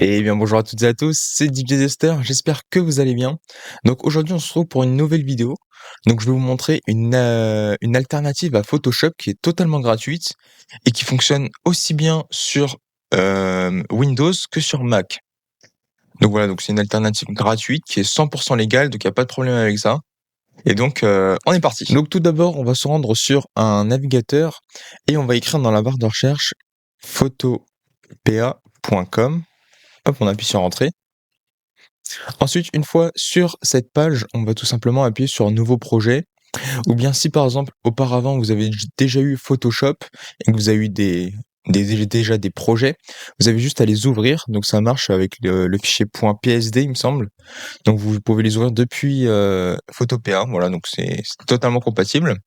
Eh bien bonjour à toutes et à tous, c'est DJ Zester, j'espère que vous allez bien. Donc aujourd'hui on se retrouve pour une nouvelle vidéo. Donc je vais vous montrer une alternative à Photoshop qui est totalement gratuite et qui fonctionne aussi bien sur Windows que sur Mac. Donc voilà, donc c'est une alternative gratuite qui est 100% légale, donc il n'y a pas de problème avec ça. Et donc on est parti. Donc tout d'abord on va se rendre sur un navigateur et on va écrire dans la barre de recherche photopea.com. Hop, on appuie sur entrée. Ensuite, une fois sur cette page, on va tout simplement appuyer sur nouveau projet. Ou bien si par exemple, auparavant, vous avez déjà eu Photoshop et que vous avez eu déjà des projets, vous avez juste à les ouvrir. Donc ça marche avec le fichier .psd, il me semble. Donc vous pouvez les ouvrir depuis Photopea. Voilà, donc c'est totalement compatible.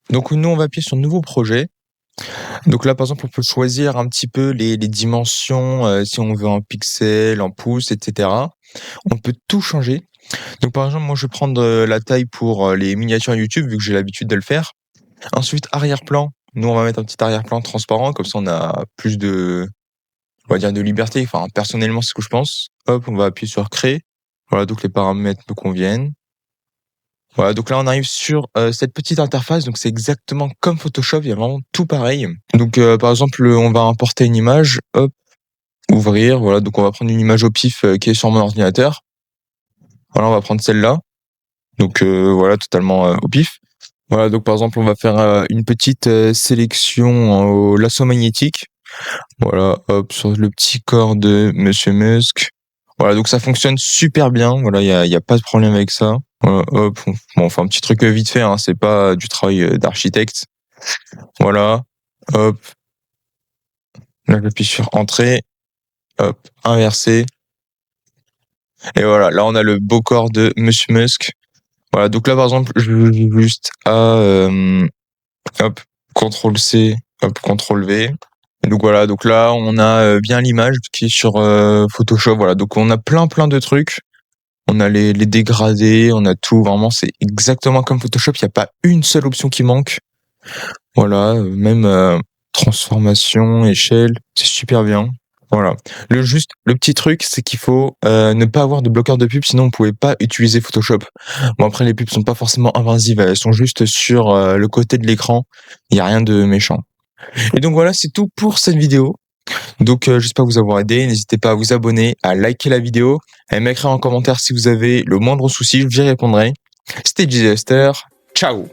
Donc nous, on va appuyer sur nouveau projet. Donc là, par exemple, on peut choisir un petit peu les dimensions, si on veut en pixels, en pouces, etc. On peut tout changer. Donc par exemple, moi je vais prendre la taille pour les miniatures YouTube, vu que j'ai l'habitude de le faire. Ensuite, arrière-plan. Nous, on va mettre un petit arrière-plan transparent, comme ça on a plus on va dire de liberté. Enfin, personnellement, c'est ce que je pense. Hop, on va appuyer sur créer. Voilà, donc les paramètres me conviennent. Voilà, donc là on arrive sur cette petite interface, donc c'est exactement comme Photoshop, il y a vraiment tout pareil. Donc par exemple, on va importer une image, hop, ouvrir, voilà, donc on va prendre une image au pif qui est sur mon ordinateur. Voilà, on va prendre celle-là. Donc voilà, totalement au pif. Voilà, donc par exemple, on va faire une petite sélection au lasso magnétique. Voilà, hop, sur le petit corps de Monsieur Musk. Voilà, donc ça fonctionne super bien. Voilà, y a pas de problème avec ça. Voilà, hop, bon, on fait un petit truc vite fait, hein, c'est pas du travail d'architecte. Voilà, hop, là j'appuie sur entrée, hop, inverser. Et voilà, là on a le beau corps de Monsieur Musk. Voilà, donc là par exemple, je vais juste à hop, CTRL C, hop, CTRL V. Et donc voilà, donc là on a bien l'image qui est sur Photoshop. Voilà, donc on a plein de trucs. On a les dégradés, on a tout. Vraiment, c'est exactement comme Photoshop. Il n'y a pas une seule option qui manque. Voilà, même transformation, échelle, c'est super bien. Voilà. Le petit truc, c'est qu'il faut ne pas avoir de bloqueur de pub, sinon on pouvait pas utiliser Photoshop. Bon après les pubs sont pas forcément invasives, elles sont juste sur le côté de l'écran. Il y a rien de méchant. Et donc voilà, c'est tout pour cette vidéo. Donc j'espère vous avoir aidé. N'hésitez pas à vous abonner, à liker la vidéo, à m'écrire en commentaire si vous avez le moindre souci, j'y répondrai. C'était Disaster. Ciao.